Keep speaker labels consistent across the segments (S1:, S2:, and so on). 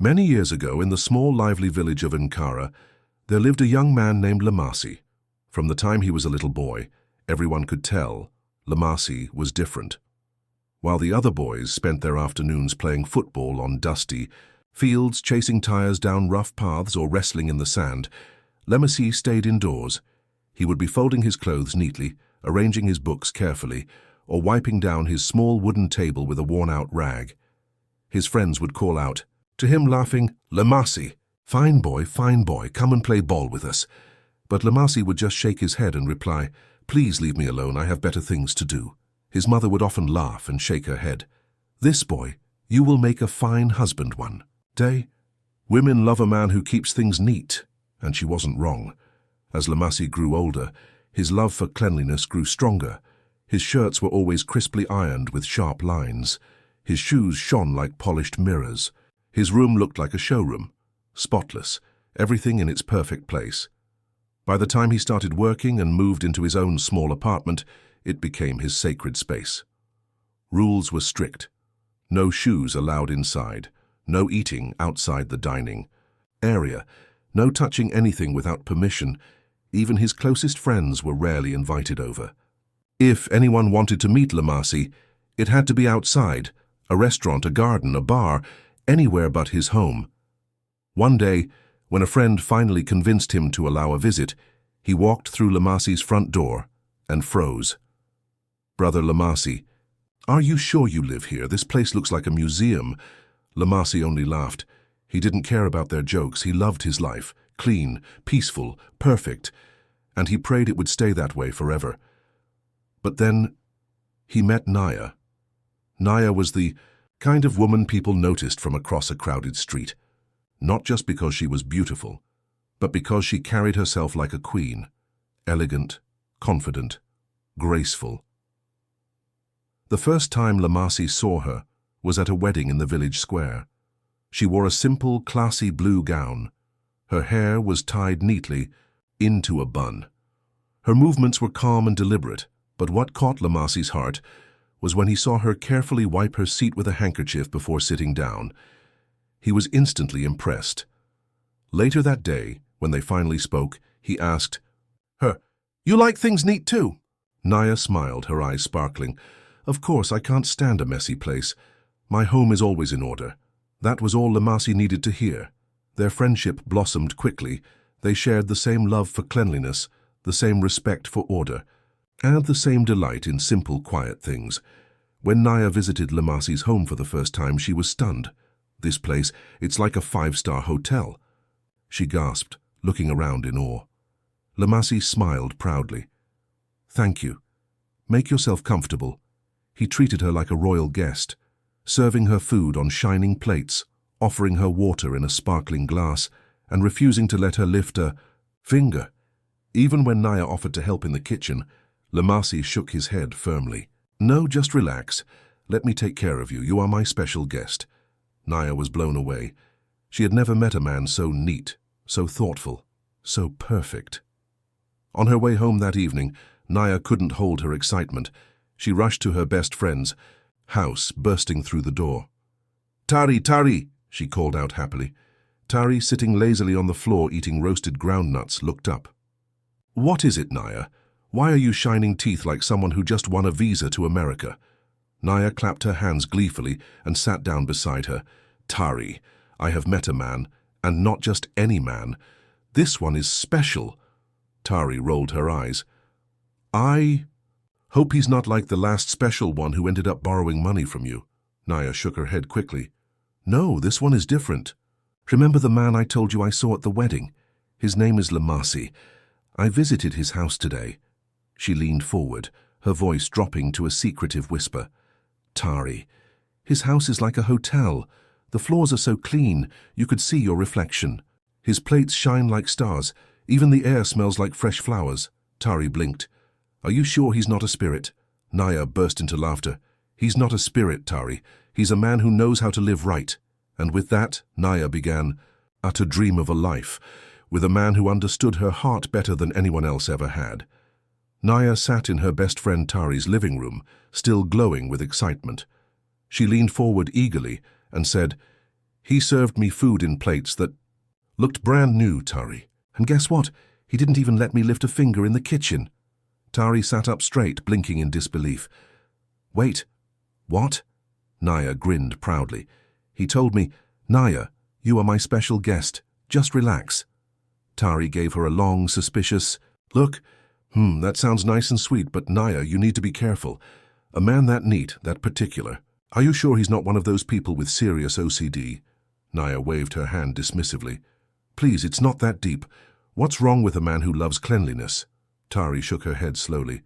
S1: Many years ago, in the small, lively village of Nkara, there lived a young man named Lemasi. From the time he was a little boy, everyone could tell Lemasi was different. While the other boys spent their afternoons playing football on dusty fields, chasing tires down rough paths, or wrestling in the sand, Lemasi stayed indoors. He would be folding his clothes neatly, arranging his books carefully, or wiping down his small wooden table with a worn-out rag. His friends would call out to him, laughing, "Lemasi, fine boy, come and play ball with us." But Lemasi would just shake his head and reply, "Please leave me alone, I have better things to do." His mother would often laugh and shake her head. "This boy, you will make a fine husband one day. Women love a man who keeps things neat," and she wasn't wrong. As Lemasi grew older, his love for cleanliness grew stronger. His shirts were always crisply ironed with sharp lines. His shoes shone like polished mirrors. His room looked like a showroom, spotless, everything in its perfect place. By the time he started working and moved into his own small apartment, it became his sacred space. Rules were strict. No shoes allowed inside. No eating outside the dining area. No touching anything without permission. Even his closest friends were rarely invited over. If anyone wanted to meet Lemasi, it had to be outside, a restaurant, a garden, a bar, anywhere but his home. One day, when a friend finally convinced him to allow a visit, he walked through Lemasi's front door and froze. "Brother Lemasi, are you sure you live here? This place looks like a museum." Lemasi only laughed. He didn't care about their jokes. He loved his life, clean, peaceful, perfect, and he prayed it would stay that way forever. But then he met Naya. Naya was the kind of woman people noticed from across a crowded street, not just because she was beautiful, but because she carried herself like a queen, elegant, confident, graceful. The first time Lemasi saw her was at a wedding in the village square. She wore a simple, classy blue gown. Her hair was tied neatly into a bun. Her movements were calm and deliberate, but what caught Lemasi's heart was when he saw her carefully wipe her seat with a handkerchief before sitting down. He was instantly impressed. Later that day, when they finally spoke, he asked her, "You like things neat too?" Naya smiled, her eyes sparkling. "Of course, I can't stand a messy place. My home is always in order." That was all Lemasi needed to hear. Their friendship blossomed quickly. They shared the same love for cleanliness, the same respect for order, and the same delight in simple, quiet things. When Naya visited Lemasi's home for the first time, she was stunned. "This place, it's like a five-star hotel," she gasped, looking around in awe. Lemasi smiled proudly. "Thank you. Make yourself comfortable." He treated her like a royal guest, serving her food on shining plates, offering her water in a sparkling glass, and refusing to let her lift a finger. Even when Naya offered to help in the kitchen, Lemasi shook his head firmly. "No, just relax. Let me take care of you. You are my special guest." Naya was blown away. She had never met a man so neat, so thoughtful, so perfect. On her way home that evening, Naya couldn't hold her excitement. She rushed to her best friend's house, bursting through the door. "Tari, Tari!" she called out happily. Tari, sitting lazily on the floor eating roasted groundnuts, looked up. "What is it, Naya? Why are you shining teeth like someone who just won a visa to America?" Naya clapped her hands gleefully and sat down beside her. "Tari, I have met a man, and not just any man. This one is special." Tari rolled her eyes. "I hope he's not like the last special one who ended up borrowing money from you." Naya shook her head quickly. "No, this one is different. Remember the man I told you I saw at the wedding? His name is Lemasi. I visited his house today." She leaned forward, her voice dropping to a secretive whisper. "Tari, his house is like a hotel. The floors are so clean, you could see your reflection. His plates shine like stars. Even the air smells like fresh flowers." Tari blinked. "Are you sure he's not a spirit?" Naya burst into laughter. "He's not a spirit, Tari. He's a man who knows how to live right." And with that, Naya began to dream of a life, with a man who understood her heart better than anyone else ever had. Naya sat in her best friend Tari's living room, still glowing with excitement. She leaned forward eagerly and said, He served me food in plates that looked brand new, Tari. And guess what? He didn't even let me lift a finger in the kitchen. Tari sat up straight, blinking in disbelief. Wait, what? Naya grinned proudly. He told me, Naya, you are my special guest. Just relax. Tari gave her a long, suspicious look. That sounds nice and sweet, but Naya, you need to be careful. A man that neat, that particular. Are you sure he's not one of those people with serious OCD? Naya waved her hand dismissively. Please, it's not that deep. What's wrong with a man who loves cleanliness? Tari shook her head slowly.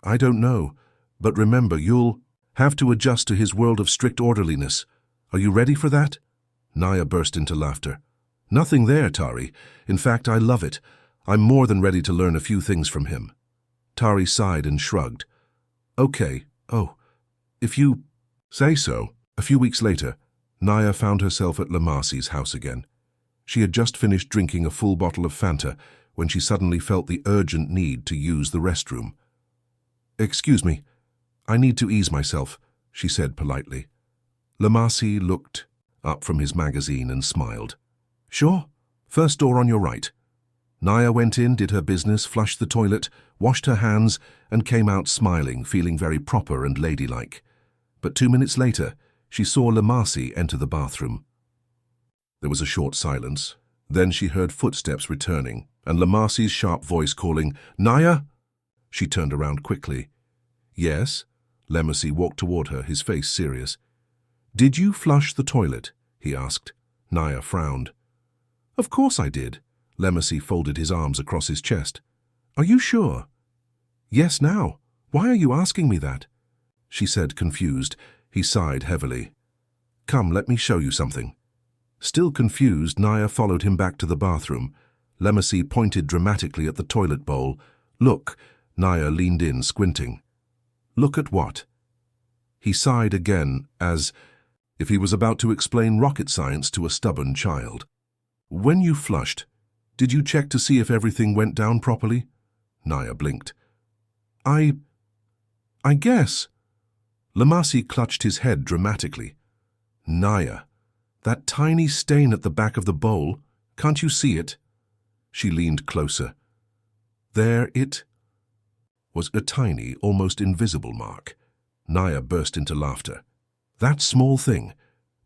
S1: I don't know, but remember, you'll have to adjust to his world of strict orderliness. Are you ready for that? Naya burst into laughter. Nothing there, Tari. In fact, I love it. I'm more than ready to learn a few things from him. Tari sighed and shrugged. Okay, if you say so. A few weeks later, Naya found herself at Lemasi's house again. She had just finished drinking a full bottle of Fanta when she suddenly felt the urgent need to use the restroom. Excuse me, I need to ease myself, she said politely. Lemasi looked up from his magazine and smiled. Sure, first door on your right. Naya went in, did her business, flushed the toilet, washed her hands, and came out smiling, feeling very proper and ladylike. But 2 minutes later, she saw Lemasi enter the bathroom. There was a short silence. Then she heard footsteps returning, and Lemasi's sharp voice calling, Naya? She turned around quickly. Yes? Lemasi walked toward her, his face serious. Did you flush the toilet? He asked. Naya frowned. Of course I did. Lemasi folded his arms across his chest. Are you sure? Yes, now. Why are you asking me that? She said, confused. He sighed heavily. Come, let me show you something. Still confused, Naya followed him back to the bathroom. Lemasi pointed dramatically at the toilet bowl. Look. Naya leaned in, squinting. Look at what? He sighed again, as if he was about to explain rocket science to a stubborn child. When you flushed, did you check to see if everything went down properly? Naya blinked. I guess. Lemasi clutched his head dramatically. Naya, that tiny stain at the back of the bowl, can't you see it? She leaned closer. There it was, a tiny, almost invisible mark. Naya burst into laughter. That small thing.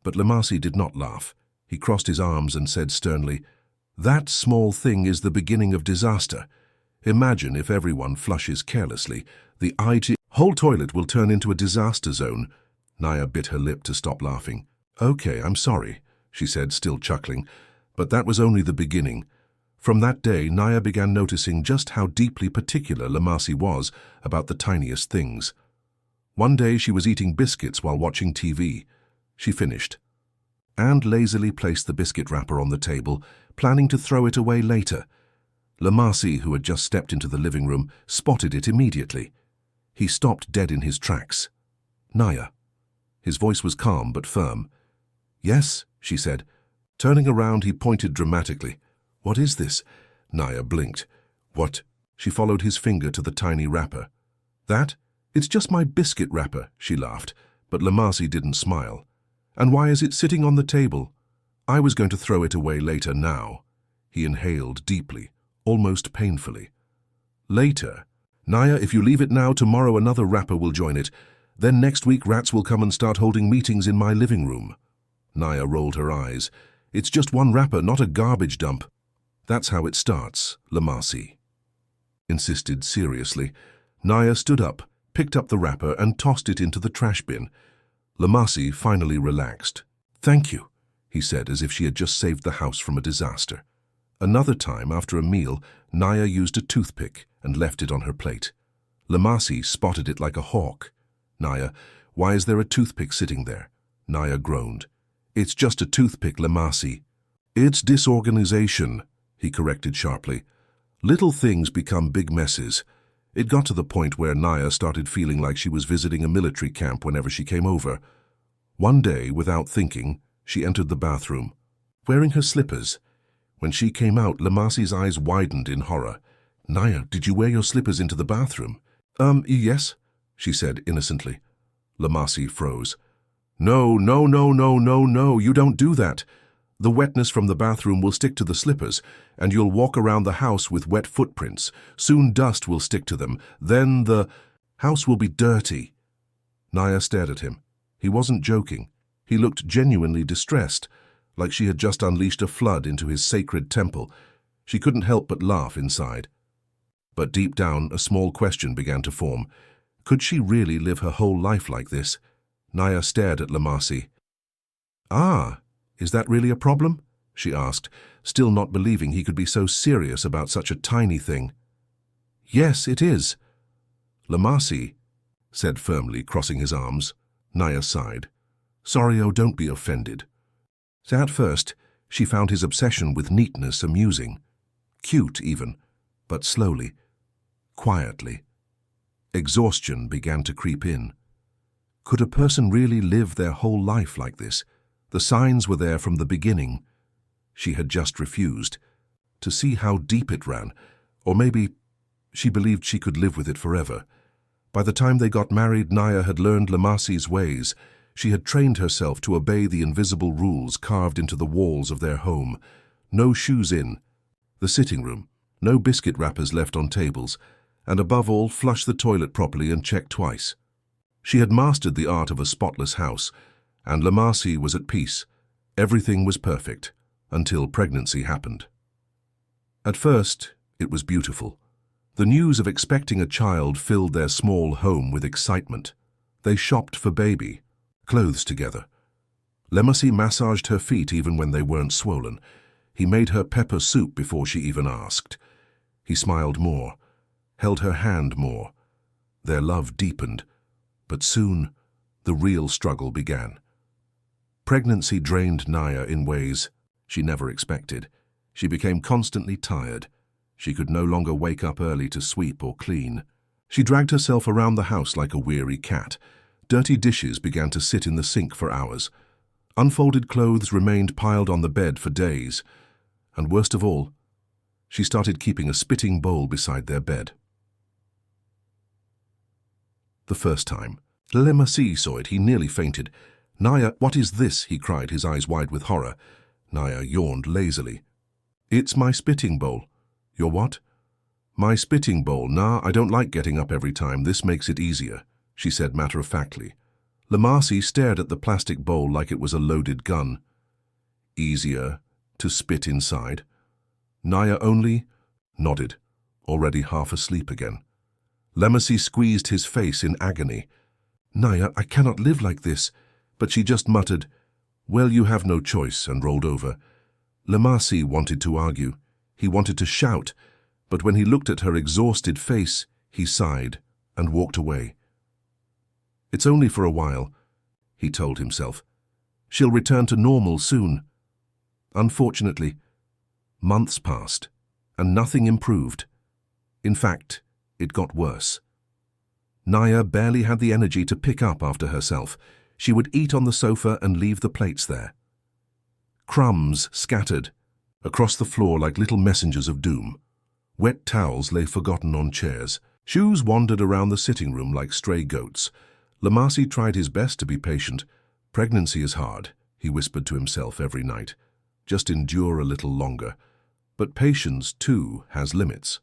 S1: But Lemasi did not laugh. He crossed his arms and said sternly, That small thing is the beginning of disaster. Imagine if everyone flushes carelessly. The whole toilet will turn into a disaster zone. Naya bit her lip to stop laughing. Okay, I'm sorry, she said, still chuckling, but that was only the beginning. From that day, Naya began noticing just how deeply particular Lemasi was about the tiniest things. One day she was eating biscuits while watching TV. She finished, and lazily placed the biscuit wrapper on the table, planning to throw it away later. Lemasi, who had just stepped into the living room, spotted it immediately. He stopped dead in his tracks. Naya. His voice was calm but firm. Yes, she said. Turning around, he pointed dramatically. What is this? Naya blinked. What? She followed his finger to the tiny wrapper. That? It's just my biscuit wrapper, she laughed, but Lemasi didn't smile. And why is it sitting on the table? I was going to throw it away later now. He inhaled deeply, almost painfully. Later? Naya, if you leave it now, tomorrow another wrapper will join it. Then next week rats will come and start holding meetings in my living room. Naya rolled her eyes. It's just one wrapper, not a garbage dump. That's how it starts, Lemasi insisted seriously. Naya stood up, picked up the wrapper and tossed it into the trash bin. Lemasi finally relaxed. Thank you, he said, as if she had just saved the house from a disaster. Another time, after a meal, Naya used a toothpick and left it on her plate. Lemasi spotted it like a hawk. Naya, why is there a toothpick sitting there? Naya groaned. It's just a toothpick, Lemasi. It's disorganization, he corrected sharply. Little things become big messes. It got to the point where Naya started feeling like she was visiting a military camp whenever she came over. One day, without thinking, she entered the bathroom, wearing her slippers. When she came out, Lemasi's eyes widened in horror. Naya, did you wear your slippers into the bathroom? Yes, she said innocently. Lemasi froze. No, no, no, no, no, no, you don't do that. The wetness from the bathroom will stick to the slippers, and you'll walk around the house with wet footprints. Soon dust will stick to them. Then the house will be dirty. Naya stared at him. He wasn't joking. He looked genuinely distressed, like she had just unleashed a flood into his sacred temple. She couldn't help but laugh inside. But deep down, a small question began to form. Could she really live her whole life like this? Naya stared at Lemasi. "Ah, is that really a problem?" she asked, still not believing he could be so serious about such a tiny thing. "Yes, it is." "Lemasi," said firmly, crossing his arms. Naya sighed. "Sorry, oh, don't be offended." So at first, she found his obsession with neatness amusing. Cute, even, but slowly, quietly. Exhaustion began to creep in. Could a person really live their whole life like this? The signs were there from the beginning. She had just refused to see how deep it ran, or maybe she believed she could live with it forever. By the time they got married, Naya had learned Lemasi's ways. She had trained herself to obey the invisible rules carved into the walls of their home. No shoes in the sitting room, no biscuit wrappers left on tables, and above all, flush the toilet properly and check twice. She had mastered the art of a spotless house, and Lemasi was at peace. Everything was perfect, until pregnancy happened. At first, it was beautiful. The news of expecting a child filled their small home with excitement. They shopped for baby clothes together. Lemasi massaged her feet even when they weren't swollen. He made her pepper soup before she even asked. He smiled more, held her hand more. Their love deepened, but soon the real struggle began. Pregnancy drained Naya in ways she never expected. She became constantly tired. She could no longer wake up early to sweep or clean. She dragged herself around the house like a weary cat. Dirty dishes began to sit in the sink for hours. Unfolded clothes remained piled on the bed for days. And worst of all, she started keeping a spitting bowl beside their bed. The first time Lemasi saw it, he nearly fainted. "Naya, what is this?" he cried, his eyes wide with horror. Naya yawned lazily. "It's my spitting bowl." "Your what?" "My spitting bowl. Nah, I don't like getting up every time. This makes it easier," she said matter-of-factly. Lemasi stared at the plastic bowl like it was a loaded gun. "Easier to spit inside?" Naya only nodded, already half asleep again. Lemasi squeezed his face in agony. "Naya, I cannot live like this." But she just muttered, "Well, you have no choice," and rolled over. Lemasi wanted to argue. He wanted to shout, but when he looked at her exhausted face, he sighed and walked away. "It's only for a while," he told himself. "She'll return to normal soon." Unfortunately, months passed, and nothing improved. In fact, it got worse. Naya barely had the energy to pick up after herself. She would eat on the sofa and leave the plates there. Crumbs scattered across the floor like little messengers of doom. Wet towels lay forgotten on chairs. Shoes wandered around the sitting room like stray goats. Lemasi tried his best to be patient. "Pregnancy is hard," he whispered to himself every night. "Just endure a little longer." But patience, too, has limits.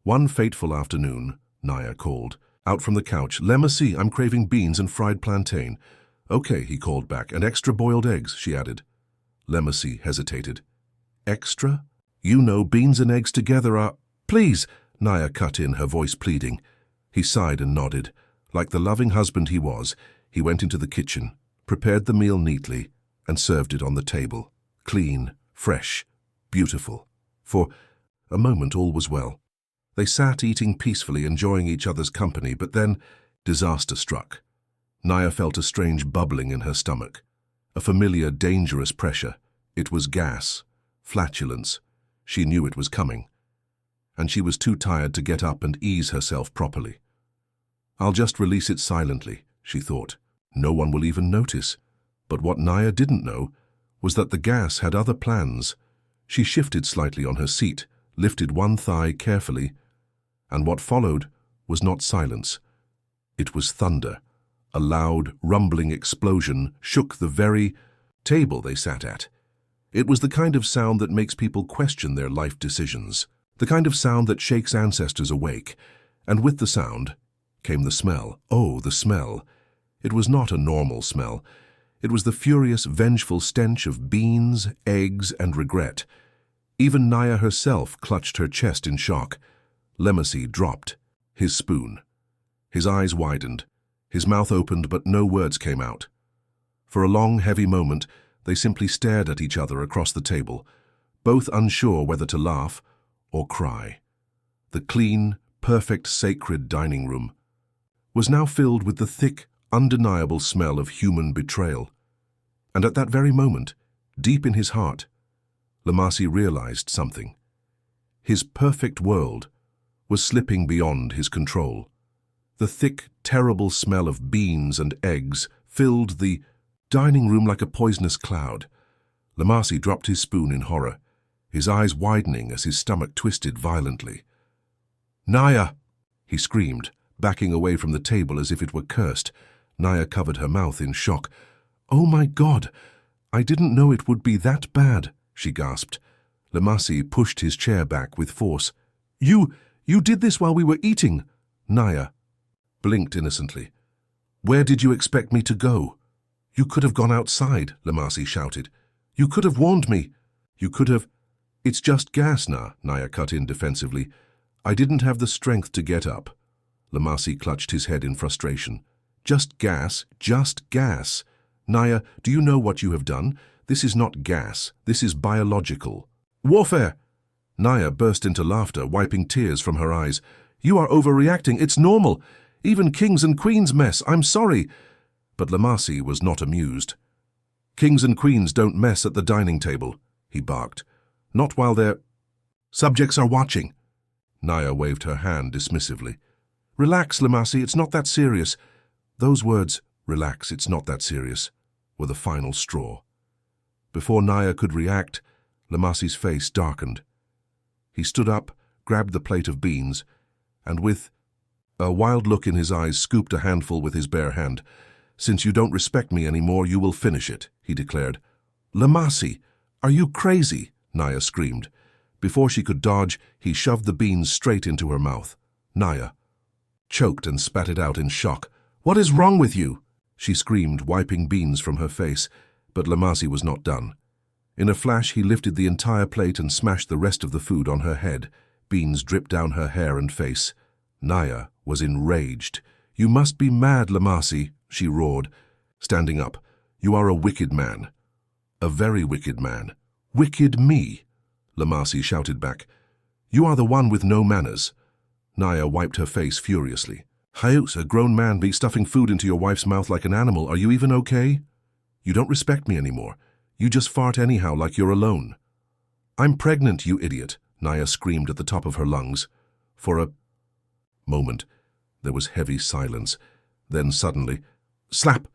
S1: One fateful afternoon, Naya called. Out from the couch, "Lemasi, I'm craving beans and fried plantain." "Okay," he called back, "and extra boiled eggs," she added. Lemasi hesitated. "Extra? You know beans and eggs together are—" "Please," Naya cut in, her voice pleading. He sighed and nodded. Like the loving husband he was, he went into the kitchen, prepared the meal neatly, and served it on the table. Clean, fresh, beautiful. For a moment all was well. They sat eating peacefully, enjoying each other's company, but then disaster struck. Naya felt a strange bubbling in her stomach, a familiar, dangerous pressure. It was gas, flatulence. She knew it was coming, and she was too tired to get up and ease herself properly. "I'll just release it silently," she thought. "No one will even notice." But what Naya didn't know was that the gas had other plans. She shifted slightly on her seat, lifted one thigh carefully, and what followed was not silence. It was thunder, A loud, rumbling explosion shook the very table they sat at. It was the kind of sound that makes people question their life decisions, the kind of sound that shakes ancestors awake. And with the sound came the smell. Oh, the smell. It was not a normal smell. It was the furious, vengeful stench of beans, eggs, and regret. Even Naya herself clutched her chest in shock. Lemasi dropped his spoon. His eyes widened. His mouth opened, but no words came out. For a long, heavy moment, they simply stared at each other across the table, both unsure whether to laugh or cry. The clean, perfect, sacred dining room was now filled with the thick, undeniable smell of human betrayal. And at that very moment, deep in his heart, Lemasi realized something. His perfect world was slipping beyond his control. The thick, terrible smell of beans and eggs filled the dining room like a poisonous cloud. Lemasi dropped his spoon in horror, his eyes widening as his stomach twisted violently. "Naya!" he screamed, backing away from the table as if it were cursed. Naya covered her mouth in shock. "Oh my God! I didn't know it would be that bad," she gasped. Lemasi pushed his chair back with force. You did this while we were eating!" Naya blinked innocently. "Where did you expect me to go?" "You could have gone outside," Lemasi shouted. "You could have warned me. You could have—" "It's just gas, Naya cut in defensively. "I didn't have the strength to get up." Lemasi clutched his head in frustration. "Just gas, just gas. Naya, do you know what you have done? This is not gas. This is biological. Warfare!" Naya burst into laughter, wiping tears from her eyes. "You are overreacting. It's normal. Even kings and queens mess. I'm sorry." But Lemasi was not amused. "Kings and queens don't mess at the dining table," he barked. "Not while their subjects are watching." Naya waved her hand dismissively. "Relax, Lemasi, it's not that serious." Those words, "relax, it's not that serious," were the final straw. Before Naya could react, Lemasi's face darkened. He stood up, grabbed the plate of beans, and with a wild look in his eyes scooped a handful with his bare hand. "Since you don't respect me anymore, you will finish it," he declared. "Lemasi, are you crazy?" Naya screamed. Before she could dodge, he shoved the beans straight into her mouth. Naya choked and spat it out in shock. "What is wrong with you?" she screamed, wiping beans from her face. But Lemasi was not done. In a flash, he lifted the entire plate and smashed the rest of the food on her head. Beans dripped down her hair and face. Naya was enraged. "You must be mad, Lemasi," she roared, standing up. "You are a wicked man. A very wicked man." "Wicked me?" Lemasi shouted back. "You are the one with no manners." Naya wiped her face furiously. "Hayus, a grown man be stuffing food into your wife's mouth like an animal. Are you even okay? You don't respect me anymore. You just fart anyhow like you're alone." "I'm pregnant, you idiot," Naya screamed at the top of her lungs. For a moment, there was heavy silence. Then suddenly, slap!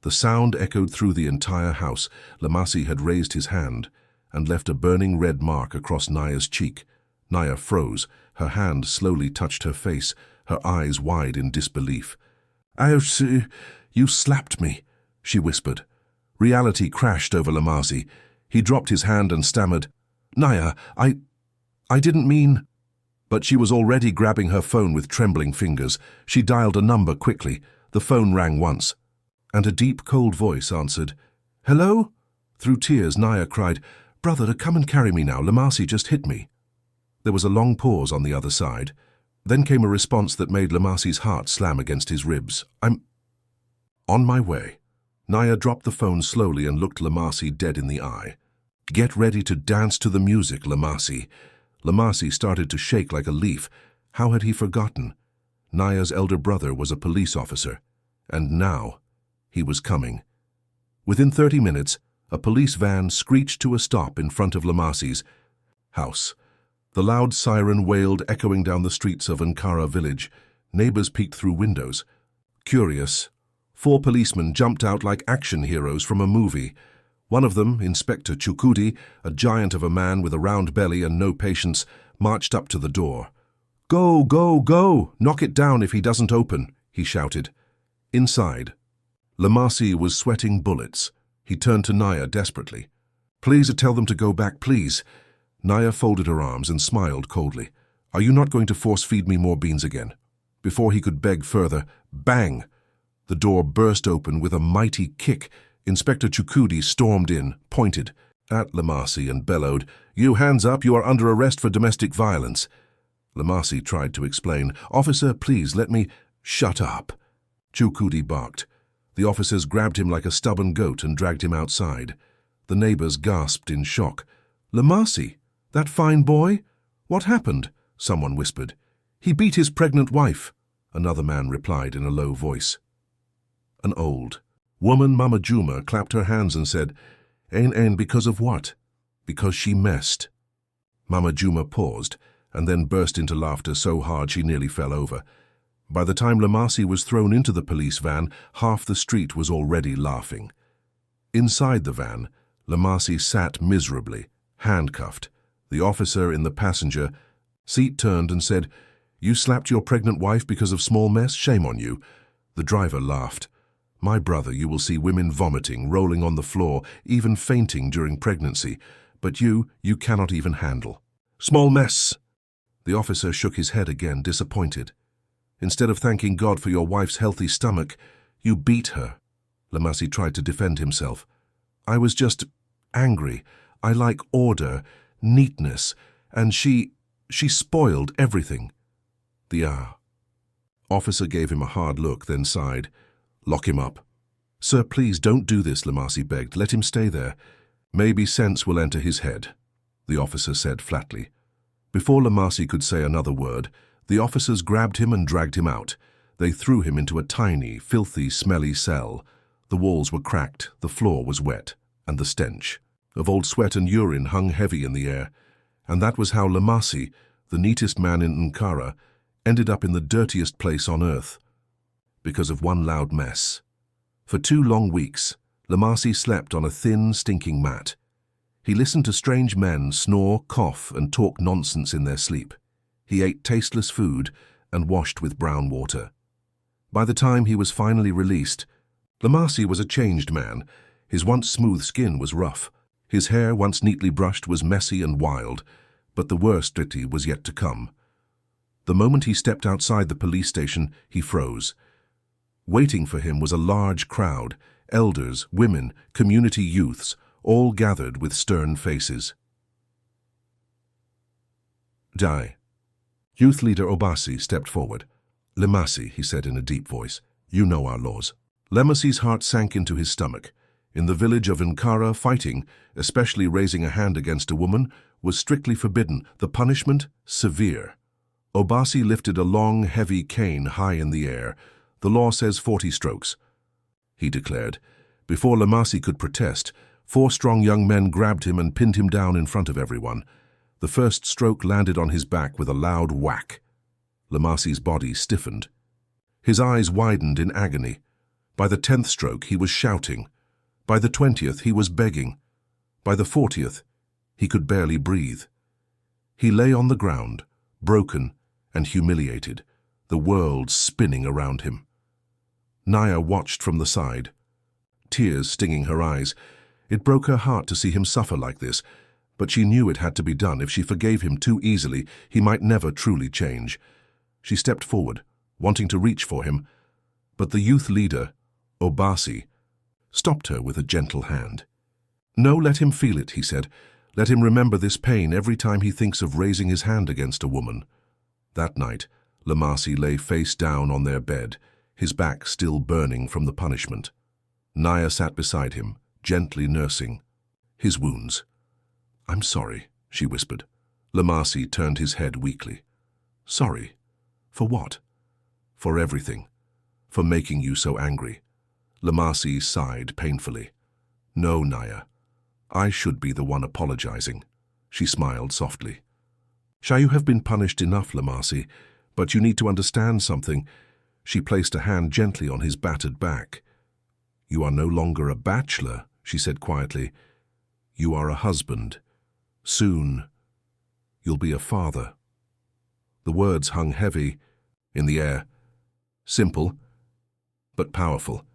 S1: The sound echoed through the entire house. Lemasi had raised his hand and left a burning red mark across Naya's cheek. Naya froze. Her hand slowly touched her face, her eyes wide in disbelief. "You slapped me," she whispered. Reality crashed over Lemasi. He dropped his hand and stammered, "Naya, I didn't mean—" But she was already grabbing her phone with trembling fingers. She dialed a number quickly. The phone rang once, and a deep, cold voice answered. "Hello?" Through tears, Naya cried, "Brother, come and carry me now. Lemasi just hit me." There was a long pause on the other side. Then came a response that made Lemasi's heart slam against his ribs. "I'm on my way." Naya dropped the phone slowly and looked Lemasi dead in the eye. "Get ready to dance to the music, Lemasi." Lemasi started to shake like a leaf. How had he forgotten? Naya's elder brother was a police officer, and now he was coming. Within 30 minutes, a police van screeched to a stop in front of Lemasi's house. The loud siren wailed, echoing down the streets of Nkara village. Neighbors peeked through windows. Curious, 4 policemen jumped out like action heroes from a movie. One of them, Inspector Chukudi, a giant of a man with a round belly and no patience, marched up to the door. "Go, go, go! Knock it down if he doesn't open," he shouted. Inside, Lemasi was sweating bullets. He turned to Naya desperately. "Please tell them to go back, please." Naya folded her arms and smiled coldly. "Are you not going to force-feed me more beans again?" Before he could beg further, bang! The door burst open with a mighty kick. Inspector Chukudi stormed in, pointed at Lemasi and bellowed, "You hands up, you are under arrest for domestic violence." Lemasi tried to explain, "Officer, please let me—" "Shut up!" Chukudi barked. The officers grabbed him like a stubborn goat and dragged him outside. The neighbors gasped in shock. "Lemasi, that fine boy? What happened?" someone whispered. "He beat his pregnant wife," another man replied in a low voice. An old woman, Mama Juma, clapped her hands and said, Ain, because of what?" "Because she messed." Mama Juma paused and then burst into laughter so hard she nearly fell over. By the time Lemasi was thrown into the police van, half the street was already laughing. Inside the van, Lemasi sat miserably, handcuffed. The officer in the passenger seat turned and said, "You slapped your pregnant wife because of small mess? Shame on you." The driver laughed. "My brother, you will see women vomiting, rolling on the floor, even fainting during pregnancy. But you cannot even handle." "Small mess." The officer shook his head again, disappointed. "Instead of thanking God for your wife's healthy stomach, you beat her." Lemasi tried to defend himself. "I was just angry. I like order, neatness, and she spoiled everything." The officer gave him a hard look, then sighed. "Lock him up." "Sir, please don't do this," Lemasi begged. "Let him stay there. Maybe sense will enter his head," the officer said flatly. Before Lemasi could say another word, the officers grabbed him and dragged him out. They threw him into a tiny, filthy, smelly cell. The walls were cracked, the floor was wet, and the stench of old sweat and urine hung heavy in the air. And that was how Lemasi, the neatest man in Nkara, ended up in the dirtiest place on earth. Because of one loud mess. For 2 long weeks, Lemasi slept on a thin, stinking mat. He listened to strange men snore, cough, and talk nonsense in their sleep. He ate tasteless food and washed with brown water. By the time he was finally released, Lemasi was a changed man. His once smooth skin was rough. His hair, once neatly brushed, was messy and wild, but the worst was yet to come. The moment he stepped outside the police station, he froze. Waiting for him was a large crowd, elders, women, community youths, all gathered with stern faces. "Die." Youth leader Obasi stepped forward. "Lemasi," he said in a deep voice, "you know our laws." Lemasi's heart sank into his stomach. In the village of Nkara, fighting, especially raising a hand against a woman, was strictly forbidden, the punishment severe. Obasi lifted a long, heavy cane high in the air. "The law says 40 strokes," he declared. Before Lemasi could protest, 4 strong young men grabbed him and pinned him down in front of everyone. The first stroke landed on his back with a loud whack. Lemasi's body stiffened. His eyes widened in agony. By the 10th stroke, he was shouting. By the 20th, he was begging. By the 40th, he could barely breathe. He lay on the ground, broken and humiliated, the world spinning around him. Naya watched from the side, tears stinging her eyes. It broke her heart to see him suffer like this, but she knew it had to be done. If she forgave him too easily, he might never truly change. She stepped forward, wanting to reach for him, but the youth leader, Obasi, stopped her with a gentle hand. "No, let him feel it," he said. "Let him remember this pain every time he thinks of raising his hand against a woman." That night, Lemasi lay face down on their bed, his back still burning from the punishment. Naya sat beside him, gently nursing his wounds. "I'm sorry," she whispered. Lemasi turned his head weakly. "Sorry? For what?" "For everything. For making you so angry." Lemasi sighed painfully. "No, Naya. I should be the one apologizing." She smiled softly. "Shall you have been punished enough, Lemasi? But you need to understand something." She placed a hand gently on his battered back. "You are no longer a bachelor," she said quietly. "You are a husband. Soon, you'll be a father." The words hung heavy in the air. Simple, but powerful.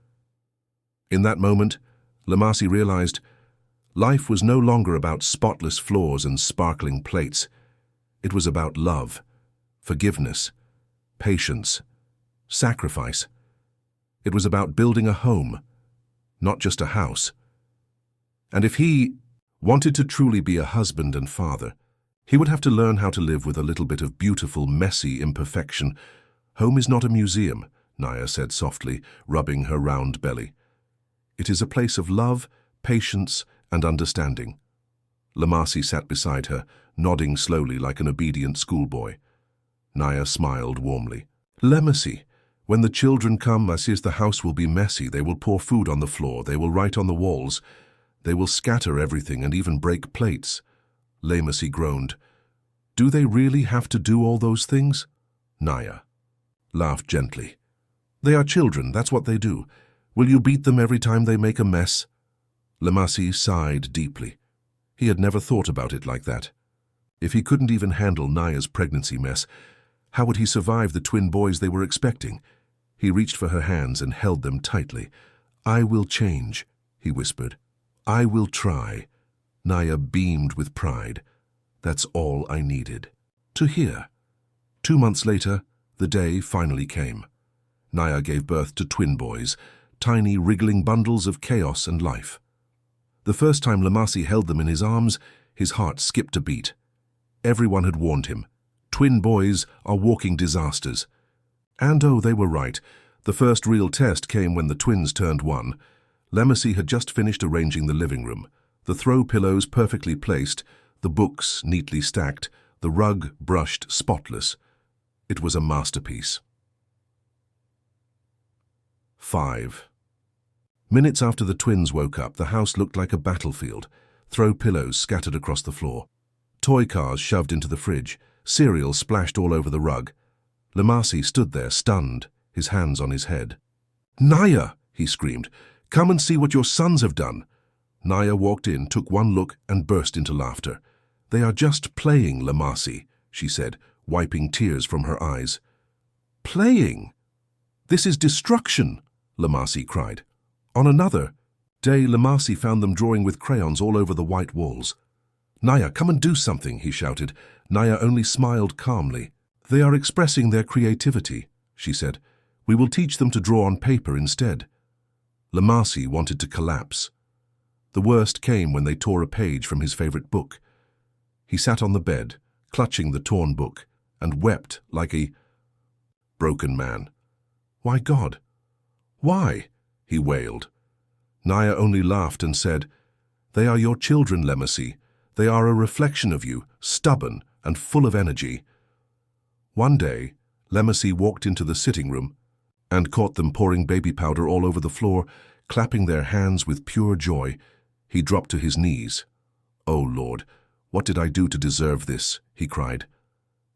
S1: In that moment, Lemasi realized life was no longer about spotless floors and sparkling plates. It was about love, forgiveness, patience, sacrifice. It was about building a home, not just a house. And if he wanted to truly be a husband and father, he would have to learn how to live with a little bit of beautiful, messy imperfection. Home is not a museum, Naya said softly, rubbing her round belly. It is a place of love, patience, and understanding. Lemasi sat beside her, nodding slowly like an obedient schoolboy. Naya smiled warmly. Lemasi, when the children come, I see the house will be messy. They will pour food on the floor. They will write on the walls. They will scatter everything and even break plates. Lemasi groaned. Do they really have to do all those things? Naya laughed gently. They are children, that's what they do. Will you beat them every time they make a mess? Lemasi sighed deeply. He had never thought about it like that. If he couldn't even handle Naya's pregnancy mess, how would he survive the twin boys they were expecting? He reached for her hands and held them tightly. I will change, he whispered. I will try. Naya beamed with pride. That's all I needed to hear. 2 months later, the day finally came. Naya gave birth to twin boys, tiny wriggling bundles of chaos and life. The first time Lemasi held them in his arms, his heart skipped a beat. Everyone had warned him. Twin boys are walking disasters. And oh, they were right. The first real test came when the twins turned 1. Lemasi had just finished arranging the living room. The throw pillows perfectly placed, the books neatly stacked, the rug brushed spotless. It was a masterpiece. 5. Minutes after the twins woke up, the house looked like a battlefield. Throw pillows scattered across the floor. Toy cars shoved into the fridge. Cereal splashed all over the rug. Lemasi stood there, stunned, his hands on his head. Naya, he screamed, come and see what your sons have done. Naya walked in, took one look, and burst into laughter. They are just playing, Lemasi, she said, wiping tears from her eyes. Playing? This is destruction, Lemasi cried. On another day, Lemasi found them drawing with crayons all over the white walls. Naya, come and do something, he shouted. Naya only smiled calmly. They are expressing their creativity, she said. We will teach them to draw on paper instead. Lemasi wanted to collapse. The worst came when they tore a page from his favorite book. He sat on the bed, clutching the torn book, and wept like a broken man. Why, God? Why? He wailed. Naya only laughed and said, They are your children, Lemasi. They are a reflection of you, stubborn and full of energy. One day, Lemasi walked into the sitting room and caught them pouring baby powder all over the floor, clapping their hands with pure joy. He dropped to his knees. Oh, Lord, what did I do to deserve this? He cried.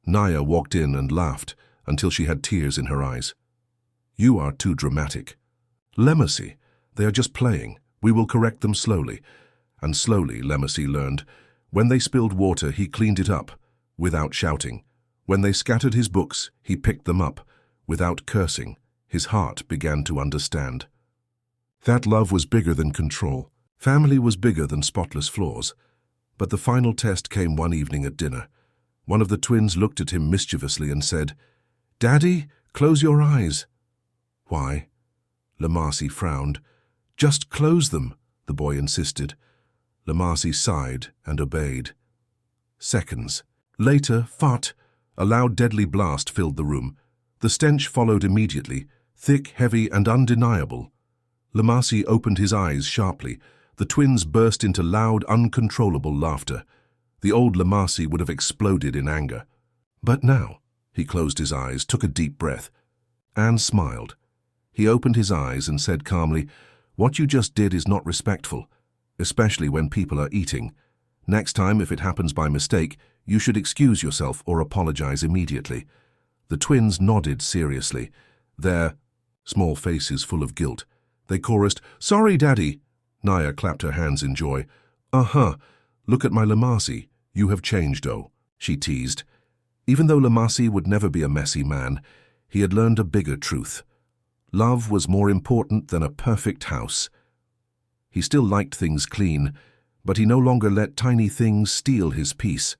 S1: Naya walked in and laughed until she had tears in her eyes. You are too dramatic. Lemasi, they are just playing. We will correct them slowly. And slowly, Lemasi learned. When they spilled water, he cleaned it up, without shouting. When they scattered his books, he picked them up, without cursing. His heart began to understand. That love was bigger than control. Family was bigger than spotless floors. But the final test came one evening at dinner. One of the twins looked at him mischievously and said, Daddy, close your eyes. Why? Lemasi frowned. Just close them, the boy insisted. Lemasi sighed and obeyed. Seconds. Later, fart. A loud, deadly blast filled the room. The stench followed immediately, thick, heavy, and undeniable. Lemasi opened his eyes sharply. The twins burst into loud, uncontrollable laughter. The old Lemasi would have exploded in anger. But now, he closed his eyes, took a deep breath, and smiled. He opened his eyes and said calmly, What you just did is not respectful, especially when people are eating. Next time, if it happens by mistake, you should excuse yourself or apologize immediately. The twins nodded seriously, their small faces full of guilt. They chorused, Sorry, Daddy. Naya clapped her hands in joy. Uh-huh. Look at my Lemasi. You have changed, oh, she teased. Even though Lemasi would never be a messy man, he had learned a bigger truth. Love was more important than a perfect house. He still liked things clean, but he no longer let tiny things steal his peace.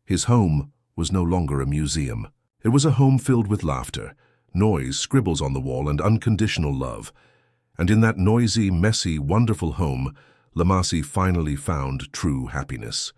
S1: His home was no longer a museum. It was a home filled with laughter, noise, scribbles on the wall, and unconditional love. And in that noisy, messy, wonderful home, Lemasi finally found true happiness.